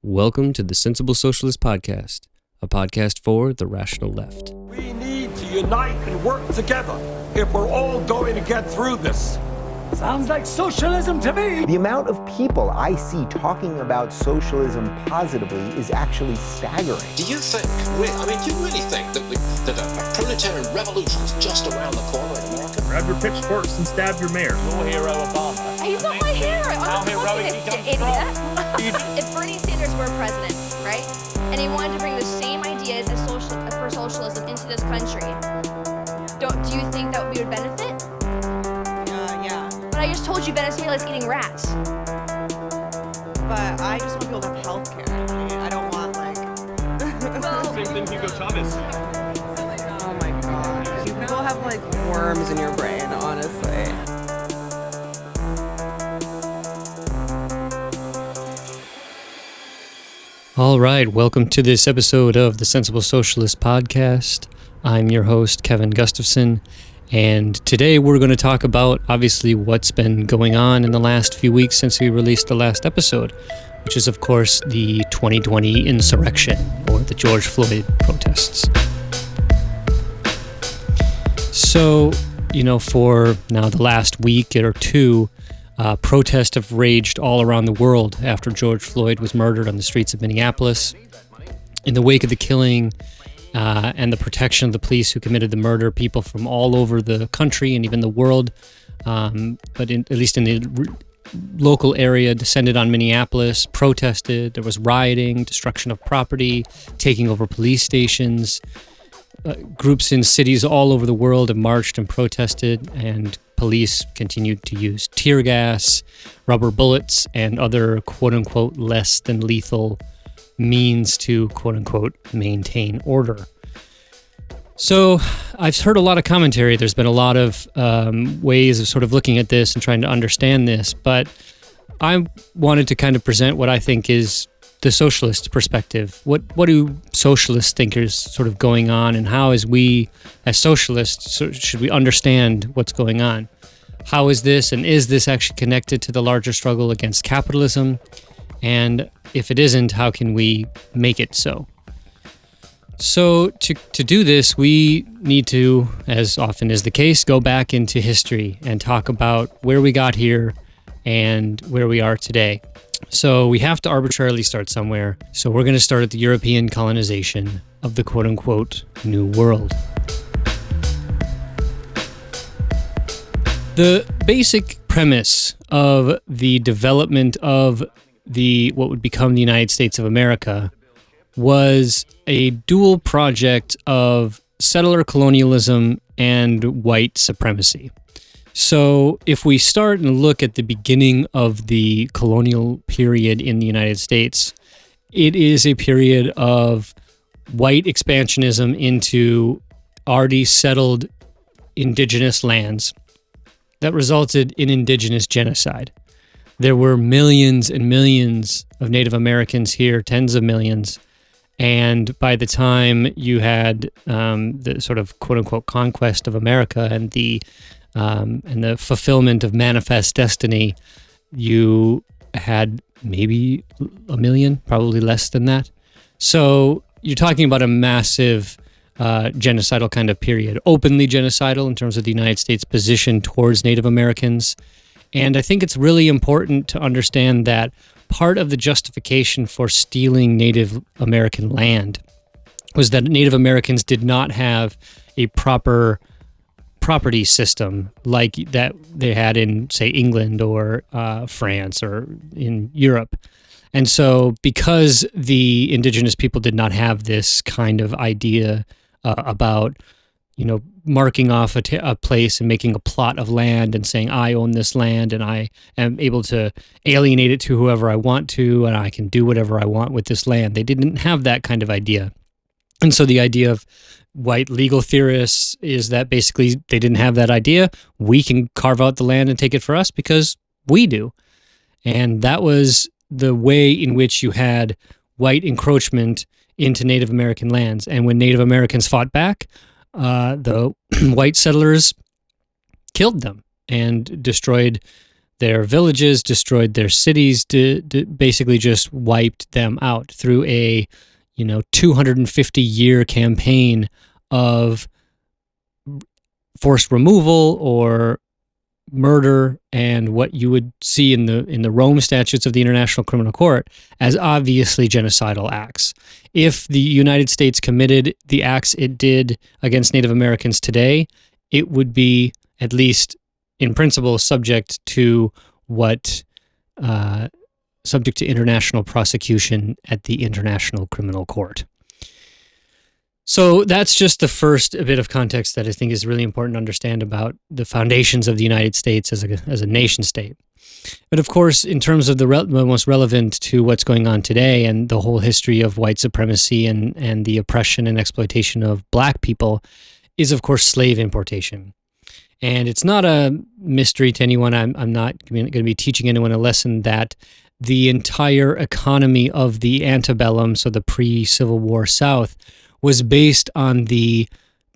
Welcome to the Sensible Socialist Podcast, a podcast for the rational left. We need to unite and work together if we're all going to get through this. Sounds like socialism to me. The amount of people I see talking about socialism positively is actually staggering. Do you think, do you really think that a proletarian revolution is just around the corner in America? Grab your pitchforks and stab your mayor. Your hero, Obama. He's not my hero. I'm How not heroic fucking he comes idiot. If Bernie Sanders were president, right, and he wanted to bring the same ideas as for socialism into this country, do you think that we would benefit? Yeah. But I just told you Venezuela's eating rats. But I just want people to have health care. I don't want, Same thing Hugo Chavez. oh my god. You people have, worms in your brain, honestly. All right, welcome to this episode of the Sensible Socialist Podcast. I'm your host, Kevin Gustafson, and today we're going to talk about, obviously, what's been going on in the last few weeks since we released the last episode, which is, of course, the 2020 insurrection, or the George Floyd protests. So, for now the last week or two, protests have raged all around the world after George Floyd was murdered on the streets of Minneapolis. In the wake of the killing and the protection of the police who committed the murder, people from all over the country and even the world, but at least in the local area, descended on Minneapolis, protested. There was rioting, destruction of property, taking over police stations. Groups in cities all over the world have marched and protested, and police continued to use tear gas, rubber bullets, and other quote-unquote less than lethal means to quote-unquote maintain order. So I've heard a lot of commentary. There's been a lot of ways of sort of looking at this and trying to understand this, but I wanted to kind of present what I think is the socialist perspective. What do socialist thinkers sort of going on, and how as we as socialists should we understand what's going on? How is this, and is this actually connected to the larger struggle against capitalism? And if it isn't, how can we make it so? So to do this, we need to, as often is the case, go back into history and talk about where we got here and where we are today. So we have to arbitrarily start somewhere. So we're going to start at the European colonization of the quote-unquote New World. The basic premise of the development of what would become the United States of America was a dual project of settler colonialism and white supremacy. So if we start and look at the beginning of the colonial period in the United States, it is a period of white expansionism into already settled indigenous lands that resulted in indigenous genocide. There were millions and millions of Native Americans here, tens of millions, and by the time you had the sort of quote-unquote conquest of America and the fulfillment of manifest destiny, you had maybe a million, probably less than that. So you're talking about a massive genocidal kind of period, openly genocidal in terms of the United States' position towards Native Americans. And I think it's really important to understand that part of the justification for stealing Native American land was that Native Americans did not have a proper property system like that they had in, say, England or France or in Europe. And so because the indigenous people did not have this kind of idea about, marking off a place and making a plot of land and saying, I own this land and I am able to alienate it to whoever I want to, and I can do whatever I want with this land. They didn't have that kind of idea. And so the idea of white legal theorists is that basically they didn't have that idea. We can carve out the land and take it for us because we do. And that was the way in which you had white encroachment into Native American lands. And when Native Americans fought back, the white settlers killed them and destroyed their villages, destroyed their cities, basically just wiped them out through a 250-year campaign of forced removal or murder, and what you would see in the Rome statutes of the International Criminal Court as obviously genocidal acts. If the United States committed the acts it did against Native Americans today, it would be, at least in principle, subject to international prosecution at the International Criminal Court. So that's just the first bit of context that I think is really important to understand about the foundations of the United States as a nation state. But of course, in terms of the most relevant to what's going on today and the whole history of white supremacy and the oppression and exploitation of black people is, of course, slave importation. And it's not a mystery to anyone. I'm not going to be teaching anyone a lesson that the entire economy of the antebellum, so the pre-Civil War South, was based on the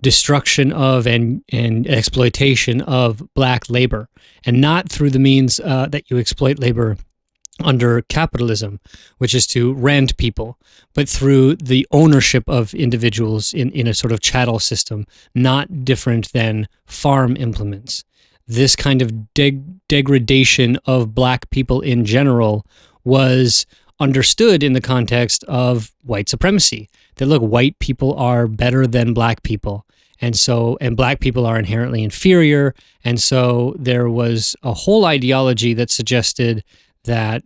destruction of and exploitation of black labor, and not through the means that you exploit labor under capitalism, which is to rent people, but through the ownership of individuals in a sort of chattel system, not different than farm implements. This kind of degradation of black people in general was understood in the context of white supremacy. That, look, white people are better than black people. And black people are inherently inferior. And so there was a whole ideology that suggested that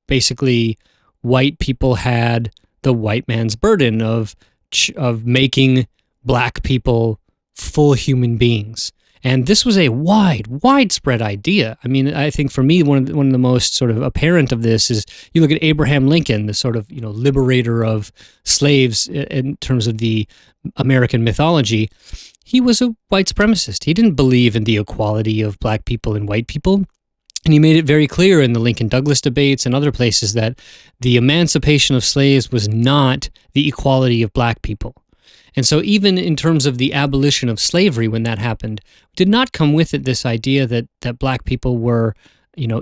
basically white people had the white man's burden of making black people full human beings. And this was a widespread idea. I mean, I think for me, one of the most sort of apparent of this is you look at Abraham Lincoln, the sort of liberator of slaves in terms of the American mythology. He was a white supremacist. He didn't believe in the equality of black people and white people. And he made it very clear in the Lincoln-Douglas debates and other places that the emancipation of slaves was not the equality of black people. And so even in terms of the abolition of slavery, when that happened, did not come with it this idea that black people were,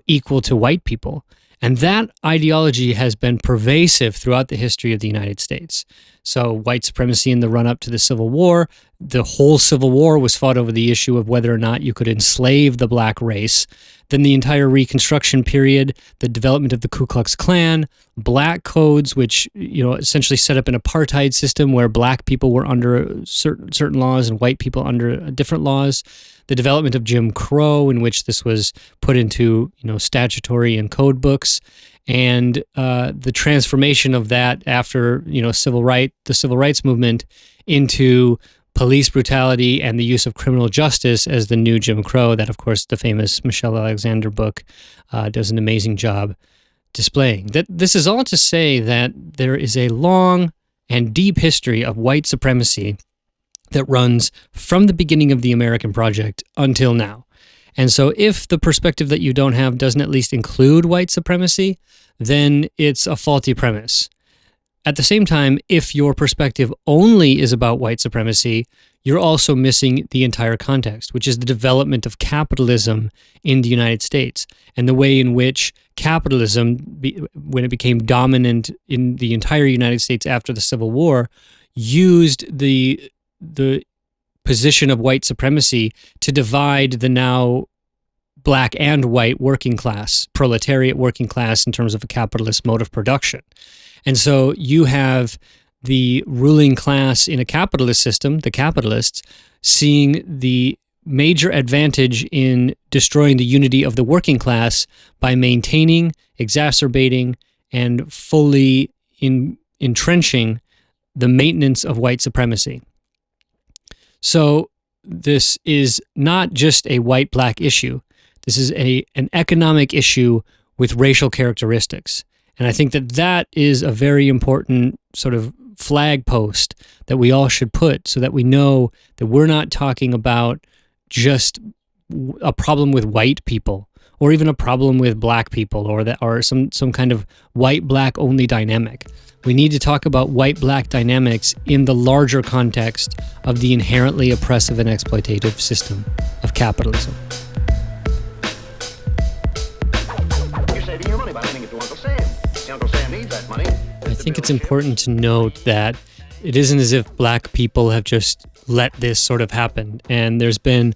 equal to white people. And that ideology has been pervasive throughout the history of the United States. So white supremacy in the run-up to the Civil War, the whole Civil War was fought over the issue of whether or not you could enslave the black race. Then the entire Reconstruction period, the development of the Ku Klux Klan, black codes, which essentially set up an apartheid system where black people were under certain laws and white people under different laws. The development of Jim Crow, in which this was put into statutory and code books, and the transformation of that after the civil rights movement into police brutality and the use of criminal justice as the new Jim Crow, that, of course, the famous Michelle Alexander book does an amazing job displaying. That this is all to say that there is a long and deep history of white supremacy that runs from the beginning of the American project until now. And so if the perspective that you don't have doesn't at least include white supremacy, then it's a faulty premise. At the same time, if your perspective only is about white supremacy, you're also missing the entire context, which is the development of capitalism in the United States and the way in which capitalism, when it became dominant in the entire United States after the Civil War, used the position of white supremacy to divide the now black and white working class, proletariat working class, in terms of a capitalist mode of production. And so you have the ruling class in a capitalist system, the capitalists, seeing the major advantage in destroying the unity of the working class by maintaining, exacerbating, and fully entrenching the maintenance of white supremacy. So this is not just a white-black issue. This is an economic issue with racial characteristics. And I think that is a very important sort of flag post that we all should put so that we know that we're not talking about just a problem with white people or even a problem with black people or some kind of white-black only dynamic. We need to talk about white-black dynamics in the larger context of the inherently oppressive and exploitative system of capitalism. think it's important to note that it isn't as if black people have just let this sort of happen. And there's been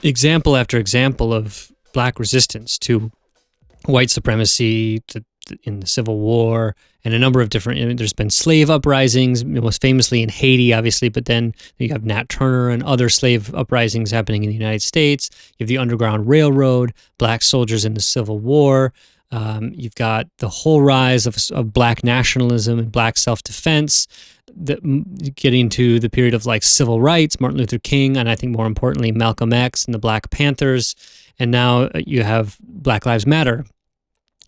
example after example of black resistance to white supremacy, in the Civil War, and a number of different, there's been slave uprisings, most famously in Haiti, obviously, but then you have Nat Turner and other slave uprisings happening in the United States. You have the Underground Railroad, black soldiers in the Civil War. You've got the whole rise of black nationalism and black self-defense, getting to the period of like civil rights, Martin Luther King, and I think more importantly, Malcolm X and the Black Panthers. And now you have Black Lives Matter.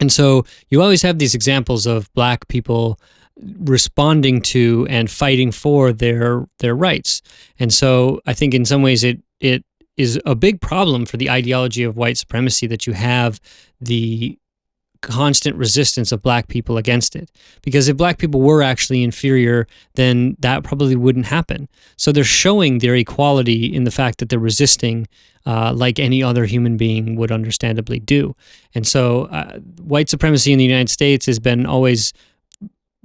And so you always have these examples of black people responding to and fighting for their rights. And so I think in some ways it is a big problem for the ideology of white supremacy that you have the constant resistance of black people against it. Because if black people were actually inferior, then that probably wouldn't happen. So they're showing their equality in the fact that they're resisting like any other human being would understandably do. And so white supremacy in the United States has been always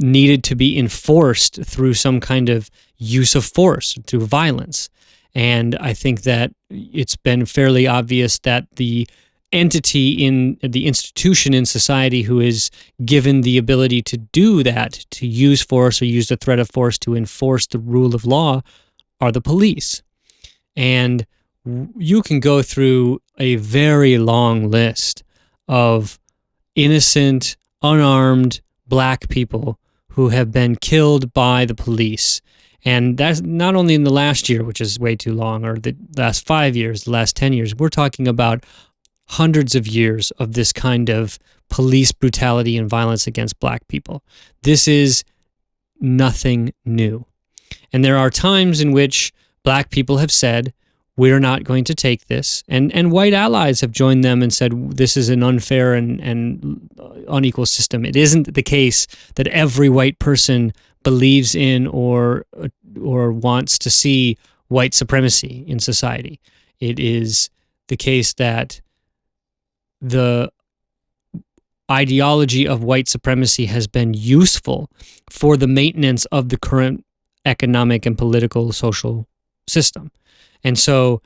needed to be enforced through some kind of use of force, through violence. And I think that it's been fairly obvious that the entity in the institution in society who is given the ability to do that, to use force or use the threat of force to enforce the rule of law, are the police. And you can go through a very long list of innocent, unarmed black people who have been killed by the police. And that's not only in the last year, which is way too long, or the last 5 years, the last 10 years. We're talking about hundreds of years of this kind of police brutality and violence against black people. This is nothing new. And there are times in which black people have said, we're not going to take this. And white allies have joined them and said, this is an unfair and unequal system. It isn't the case that every white person believes in or wants to see white supremacy in society. It is the case that the ideology of white supremacy has been useful for the maintenance of the current economic and political social system. And so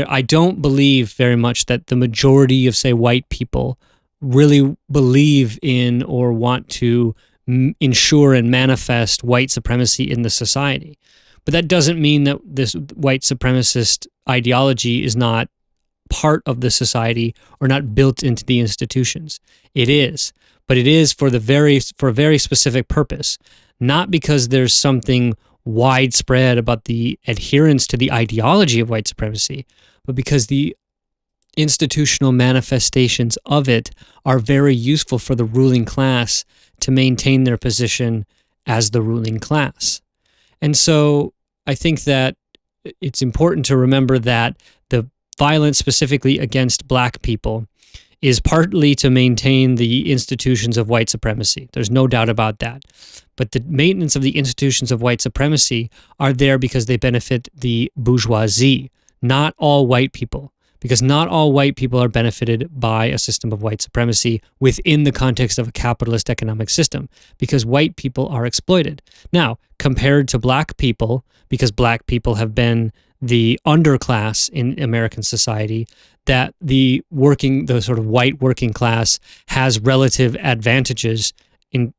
I don't believe very much that the majority of, say, white people really believe in or want to ensure and manifest white supremacy in the society. But that doesn't mean that this white supremacist ideology is not part of the society or not built into the institutions. It is, but it is for a very specific purpose, not because there's something widespread about the adherence to the ideology of white supremacy, but because the institutional manifestations of it are very useful for the ruling class to maintain their position as the ruling class. And so I think that it's important to remember that the violence specifically against black people is partly to maintain the institutions of white supremacy. There's no doubt about that. But the maintenance of the institutions of white supremacy are there because they benefit the bourgeoisie, not all white people. Because not all white people are benefited by a system of white supremacy within the context of a capitalist economic system, because white people are exploited. Now, compared to black people, because black people have been the underclass in American society, that the sort of white working class has relative advantages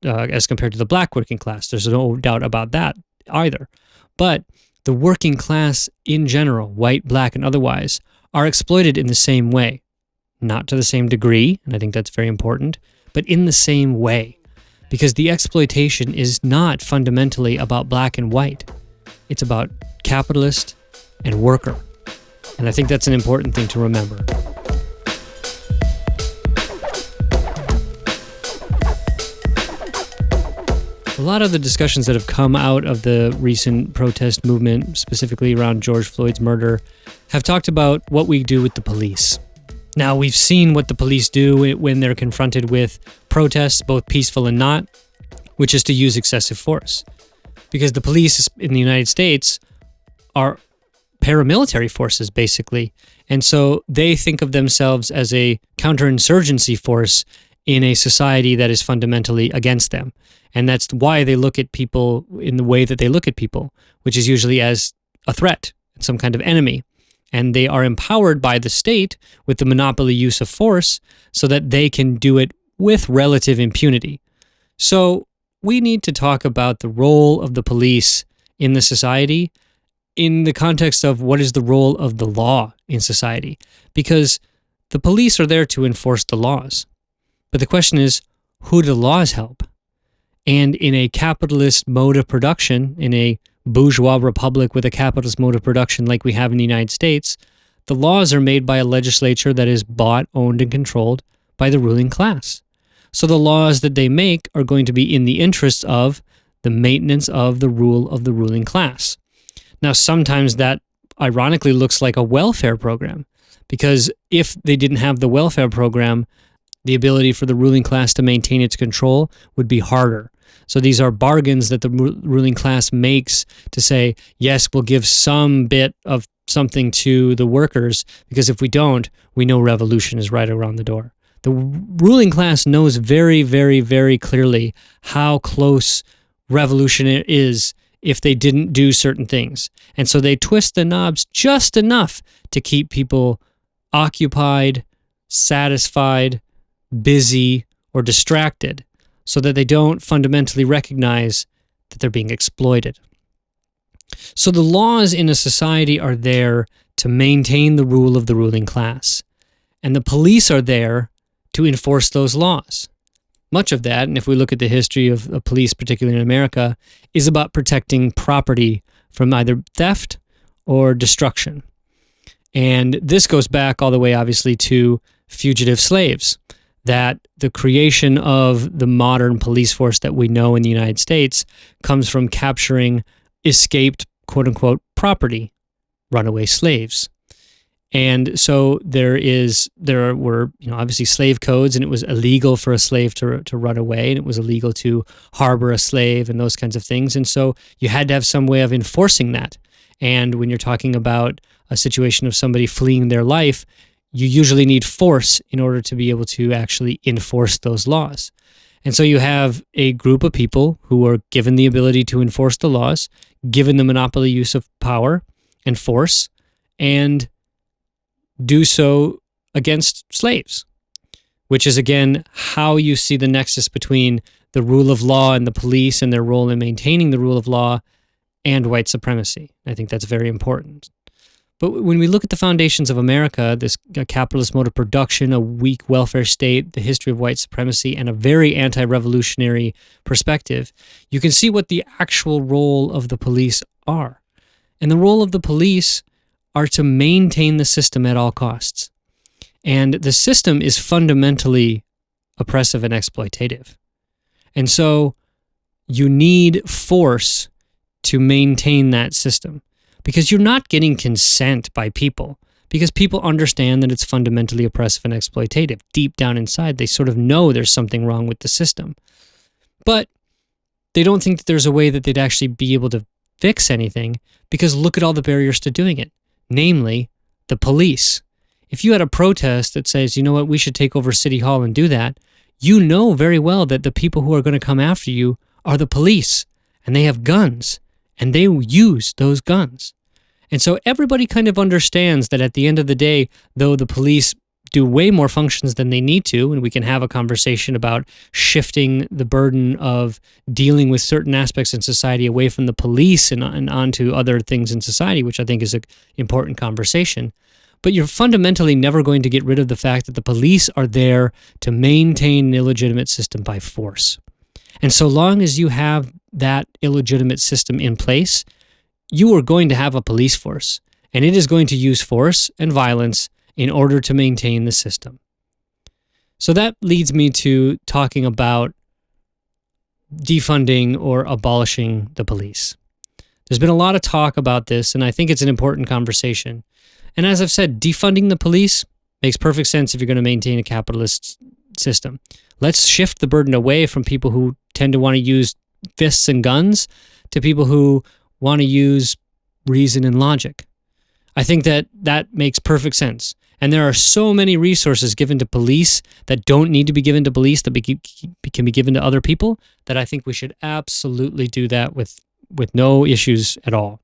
as compared to the black working class. There's no doubt about that either. But the working class in general, white, black, and otherwise, are exploited in the same way. Not to the same degree, and I think that's very important, but in the same way. Because the exploitation is not fundamentally about black and white. It's about capitalist and worker. And I think that's an important thing to remember. A lot of the discussions that have come out of the recent protest movement, specifically around George Floyd's murder, have talked about what we do with the police. Now, we've seen what the police do when they're confronted with protests, both peaceful and not, which is to use excessive force. Because the police in the United States are paramilitary forces, basically. And so they think of themselves as a counterinsurgency force in a society that is fundamentally against them. And that's why they look at people in the way that they look at people, which is usually as a threat, some kind of enemy. And they are empowered by the state with the monopoly use of force so that they can do it with relative impunity. So we need to talk about the role of the police in the society in the context of what is the role of the law in society. Because the police are there to enforce the laws. But the question is, who do the laws help? And in a capitalist mode of production, in a bourgeois republic with a capitalist mode of production like we have in the United States, the laws are made by a legislature that is bought, owned, and controlled by the ruling class. So the laws that they make are going to be in the interests of the maintenance of the rule of the ruling class. Now, sometimes that ironically looks like a welfare program, because if they didn't have the welfare program, the ability for the ruling class to maintain its control would be harder. So these are bargains that the ruling class makes to say, yes, we'll give some bit of something to the workers, because if we don't, we know revolution is right around the door. The ruling class knows very, very, very clearly how close revolution is if they didn't do certain things. And so they twist the knobs just enough to keep people occupied, satisfied, busy, or distracted, so that they don't fundamentally recognize that they're being exploited. So the laws in a society are there to maintain the rule of the ruling class, and the police are there to enforce those laws. Much of that, and if we look at the history of the police, particularly in America, is about protecting property from either theft or destruction. And this goes back all the way, obviously, to fugitive slaves, that the creation of the modern police force that we know in the United States comes from capturing escaped, quote-unquote, property, runaway slaves. And so there were, obviously slave codes, and it was illegal for a slave to run away, and it was illegal to harbor a slave and those kinds of things. And so you had to have some way of enforcing that. And when you're talking about a situation of somebody fleeing their life, you usually need force in order to be able to actually enforce those laws. And so you have a group of people who are given the ability to enforce the laws, given the monopoly use of power and force, and do so against slaves, which is, again, how you see the nexus between the rule of law and the police and their role in maintaining the rule of law and white supremacy. I think that's very important. But when we look at the foundations of America, this capitalist mode of production, a weak welfare state, the history of white supremacy, and a very anti-revolutionary perspective, you can see what the actual role of the police are. And the role of the police are to maintain the system at all costs. And the system is fundamentally oppressive and exploitative. And so you need force to maintain that system, because you're not getting consent by people, because people understand that it's fundamentally oppressive and exploitative. Deep down inside, they sort of know there's something wrong with the system. But they don't think that there's a way that they'd actually be able to fix anything, because look at all the barriers to doing it, namely the police. If you had a protest that says, you know what, we should take over City Hall and do that, you know very well that the people who are going to come after you are the police, and they have guns, and they use those guns. And so everybody kind of understands that at the end of the day, though the police do way more functions than they need to, and we can have a conversation about shifting the burden of dealing with certain aspects in society away from the police and onto other things in society, which I think is an important conversation. But you're fundamentally never going to get rid of the fact that the police are there to maintain an illegitimate system by force. And so long as you have that illegitimate system in place, you are going to have a police force, and it is going to use force and violence in order to maintain the system. So that leads me to talking about defunding or abolishing the police. There's been a lot of talk about this, and I think it's an important conversation. And as I've said, defunding the police makes perfect sense if you're going to maintain a capitalist system. Let's shift the burden away from people who tend to want to use fists and guns to people who want to use reason and logic. I think that makes perfect sense. And there are so many resources given to police that don't need to be given to police, that can be given to other people, that I think we should absolutely do that with no issues at all.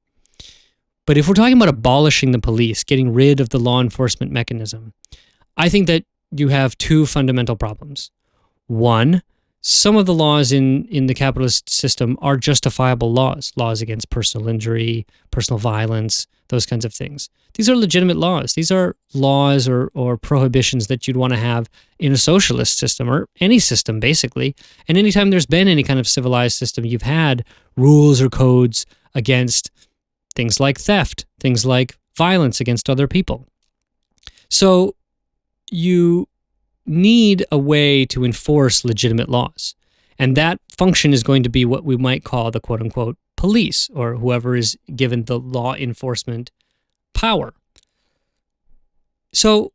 But if we're talking about abolishing the police, getting rid of the law enforcement mechanism, I think that you have two fundamental problems. One, some of the laws in the capitalist system are justifiable laws against personal injury, personal violence, those kinds of things. These are legitimate laws. These are laws or prohibitions that you'd want to have in a socialist system or any system, basically. And anytime there's been any kind of civilized system, you've had rules or codes against things like theft, things like violence against other people. So you need a way to enforce legitimate laws. And that function is going to be what we might call the quote-unquote police, or whoever is given the law enforcement power. So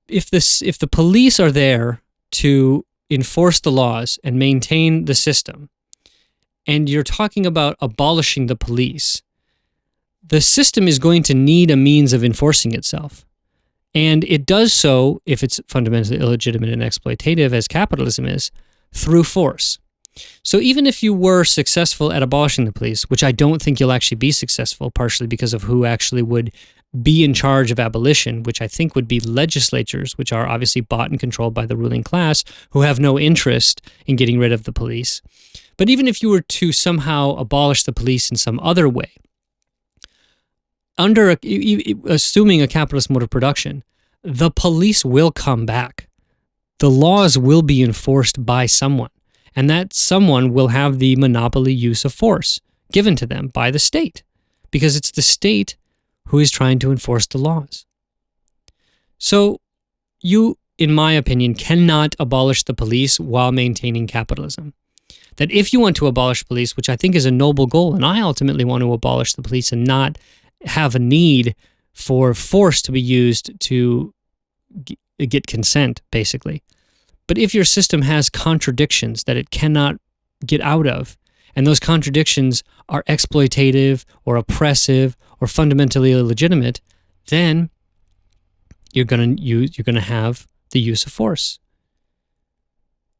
if the police are there to enforce the laws and maintain the system, and you're talking about abolishing the police, the system is going to need a means of enforcing itself. And it does so, if it's fundamentally illegitimate and exploitative, as capitalism is, through force. So even if you were successful at abolishing the police, which I don't think you'll actually be successful, partially because of who actually would be in charge of abolition, which I think would be legislatures, which are obviously bought and controlled by the ruling class, who have no interest in getting rid of the police. But even if you were to somehow abolish the police in some other way, assuming a capitalist mode of production, the police will come back. The laws will be enforced by someone, and that someone will have the monopoly use of force given to them by the state, because it's the state who is trying to enforce the laws. So you, in my opinion, cannot abolish the police while maintaining capitalism. That if you want to abolish police, which I think is a noble goal, and I ultimately want to abolish the police and not have a need for force to be used to get consent, basically. But if your system has contradictions that it cannot get out of, and those contradictions are exploitative or oppressive or fundamentally illegitimate, then you're going to have the use of force.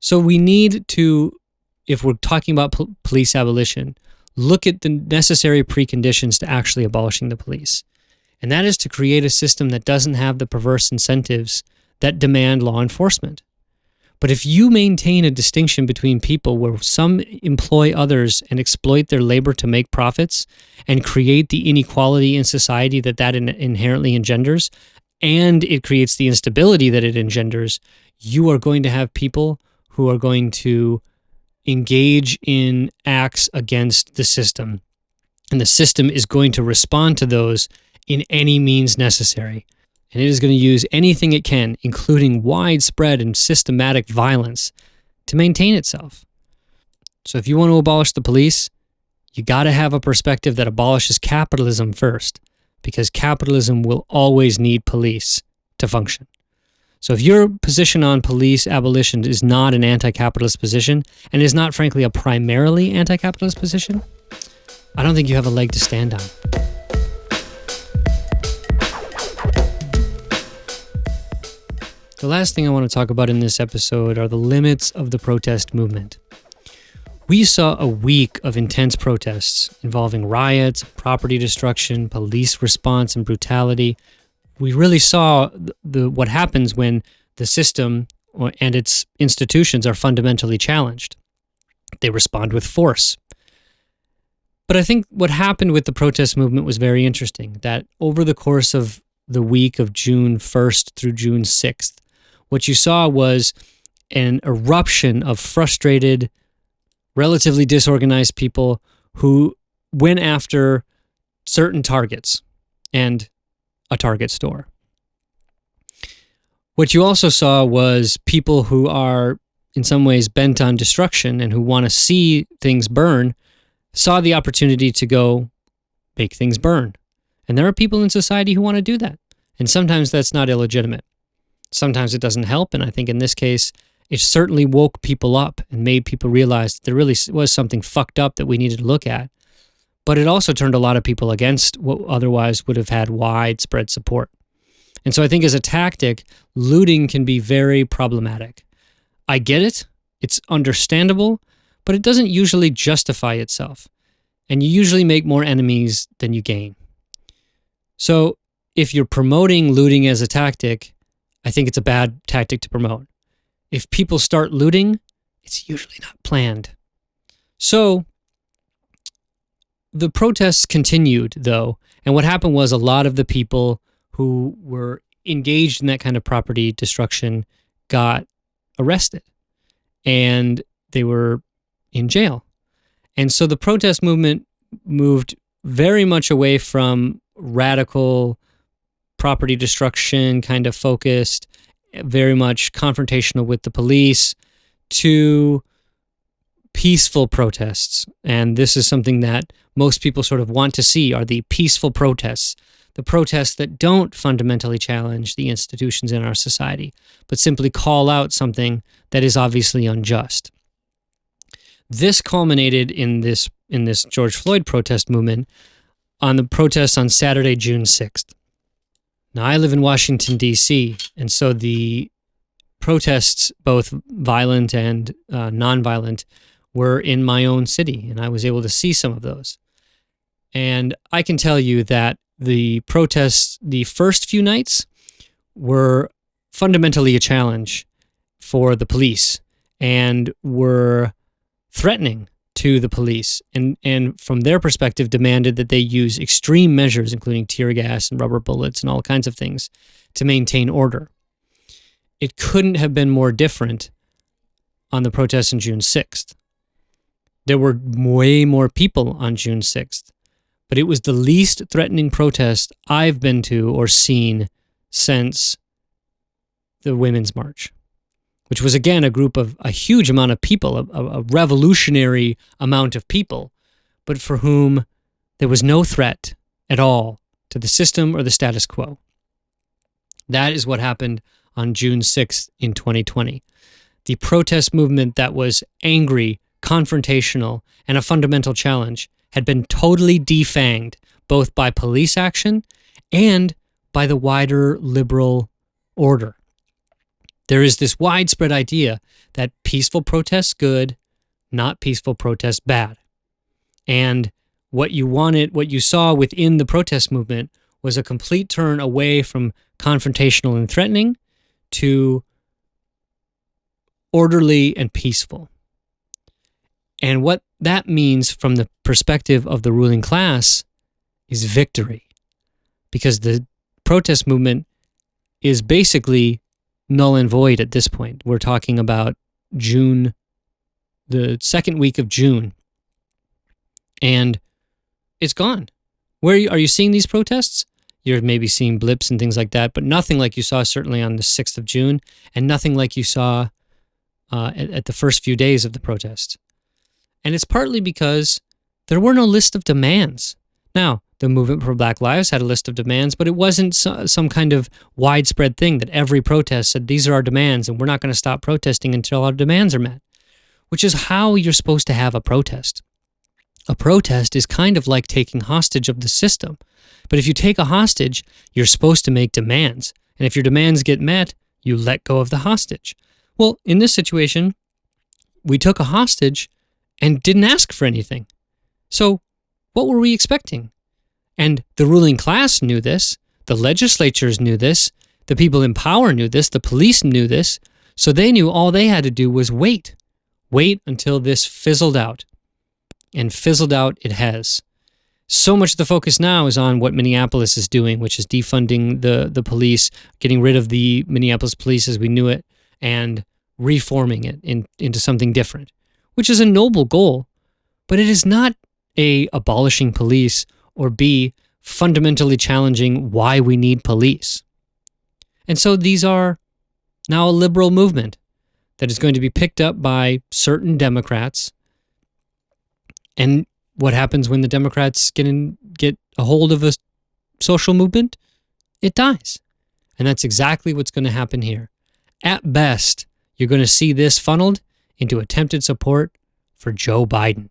So we need to, if we're talking about police abolition, look at the necessary preconditions to actually abolishing the police. And that is to create a system that doesn't have the perverse incentives that demand law enforcement. But if you maintain a distinction between people where some employ others and exploit their labor to make profits and create the inequality in society that inherently engenders, and it creates the instability that it engenders, you are going to have people who are going to engage in acts against the system. And the system is going to respond to those in any means necessary. And it is going to use anything it can, including widespread and systematic violence, to maintain itself. So if you want to abolish the police, you got to have a perspective that abolishes capitalism first, because capitalism will always need police to function. So if your position on police abolition is not an anti-capitalist position, and is not, frankly, a primarily anti-capitalist position, I don't think you have a leg to stand on. The last thing I want to talk about in this episode are the limits of the protest movement. We saw a week of intense protests involving riots, property destruction, police response, and brutality. We really saw what happens when the system and its institutions are fundamentally challenged. They respond with force. But I think what happened with the protest movement was very interesting, that over the course of the week of June 1st through June 6th, what you saw was an eruption of frustrated, relatively disorganized people who went after certain targets and a Target store. What you also saw was people who are in some ways bent on destruction and who want to see things burn, saw the opportunity to go make things burn. And there are people in society who want to do that. And sometimes that's not illegitimate. Sometimes it doesn't help, and I think in this case, it certainly woke people up and made people realize that there really was something fucked up that we needed to look at. But it also turned a lot of people against what otherwise would have had widespread support. And so I think as a tactic, looting can be very problematic. I get it. It's understandable, but it doesn't usually justify itself. And you usually make more enemies than you gain. So if you're promoting looting as a tactic, I think it's a bad tactic to promote. If people start looting, it's usually not planned. So the protests continued, though, and what happened was a lot of the people who were engaged in that kind of property destruction got arrested, and they were in jail. And so the protest movement moved very much away from radical property destruction, kind of focused, very much confrontational with the police, to peaceful protests. And this is something that most people sort of want to see, are the peaceful protests, the protests that don't fundamentally challenge the institutions in our society, but simply call out something that is obviously unjust. This culminated in this George Floyd protest movement on the protests on Saturday, June 6th. Now, I live in Washington, D.C., and so the protests, both violent and nonviolent, were in my own city, and I was able to see some of those. And I can tell you that the protests, the first few nights, were fundamentally a challenge for the police and were threatening to the police, and from their perspective demanded that they use extreme measures, including tear gas and rubber bullets and all kinds of things, to maintain order. It couldn't have been more different on the protests on June 6th. There were way more people on June 6th, but it was the least threatening protest I've been to or seen since the Women's March, which was, again, a group of a huge amount of people, a revolutionary amount of people, but for whom there was no threat at all to the system or the status quo. That is what happened on June 6th in 2020. The protest movement that was angry, confrontational, and a fundamental challenge had been totally defanged, both by police action and by the wider liberal order. There is this widespread idea that peaceful protests good, not peaceful protests bad. And what you saw within the protest movement was a complete turn away from confrontational and threatening to orderly and peaceful. And what that means from the perspective of the ruling class is victory, because the protest movement is basically null and void at this point. We're talking about June, the second week of June, and it's gone. Where are you seeing these protests? You're maybe seeing blips and things like that, but nothing like you saw certainly on the 6th of June, and nothing like you saw at the first few days of the protest. And it's partly because there were no list of demands. Now, the Movement for Black Lives had a list of demands, but it wasn't some kind of widespread thing that every protest said, these are our demands, and we're not going to stop protesting until our demands are met, which is how you're supposed to have a protest. A protest is kind of like taking hostage of the system. But if you take a hostage, you're supposed to make demands. And if your demands get met, you let go of the hostage. Well, in this situation, we took a hostage and didn't ask for anything. So what were we expecting? And the ruling class knew this, the legislatures knew this, the people in power knew this, the police knew this, so they knew all they had to do was wait. Wait until this fizzled out. And fizzled out it has. So much of the focus now is on what Minneapolis is doing, which is defunding the police, getting rid of the Minneapolis police as we knew it, and reforming it into something different, which is a noble goal, but it is not A, abolishing police, or B, fundamentally challenging why we need police. And so these are now a liberal movement that is going to be picked up by certain Democrats. And what happens when the Democrats get a hold of a social movement? It dies. And that's exactly what's going to happen here. At best, you're going to see this funneled into attempted support for Joe Biden.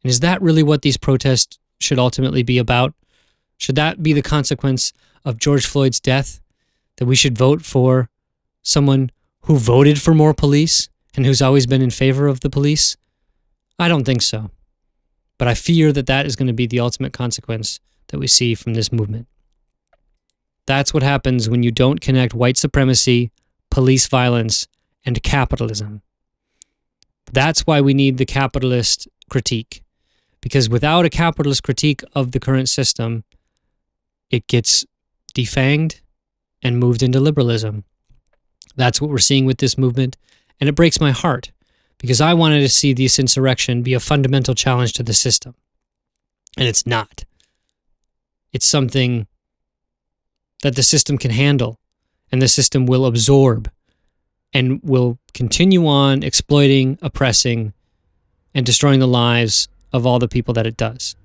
And is that really what these protests should ultimately be about? Should that be the consequence of George Floyd's death? that we should vote for someone who voted for more police and who's always been in favor of the police? I don't think so. But I fear that that is going to be the ultimate consequence that we see from this movement. That's what happens when you don't connect white supremacy, police violence, and capitalism. That's why we need the capitalist critique. Because without a capitalist critique of the current system, it gets defanged and moved into liberalism. That's what we're seeing with this movement, and it breaks my heart because I wanted to see this insurrection be a fundamental challenge to the system. And it's not. It's something that the system can handle, and the system will absorb and will continue on exploiting, oppressing, and destroying the lives of all the people that it does.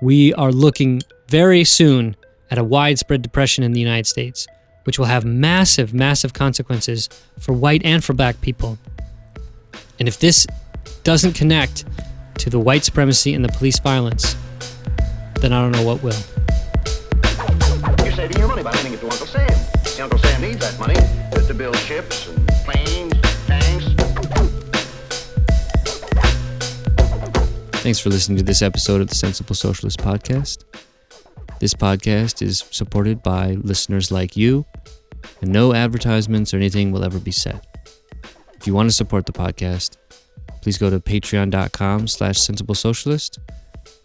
We are looking very soon at a widespread depression in the United States, which will have massive, massive consequences for white and for black people. And if this doesn't connect to the white supremacy and the police violence, then I don't know what will. You're saving your money by lending it to Uncle Sam. Uncle Sam needs that money to build ships and planes, tanks. Thanks for listening to this episode of the Sensible Socialist Podcast. This podcast is supported by listeners like you, and no advertisements or anything will ever be said. If you want to support the podcast, please go to patreon.com/sensiblesocialist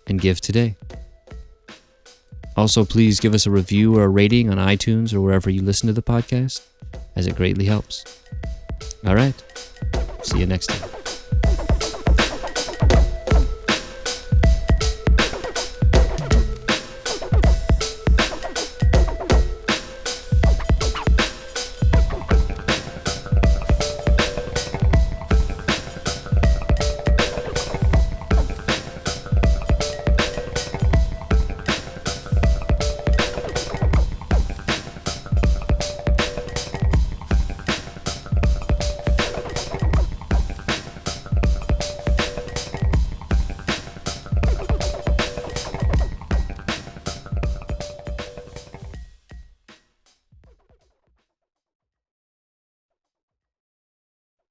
and give today. Also, please give us a review or a rating on iTunes or wherever you listen to the podcast, as it greatly helps. All right. See you next time.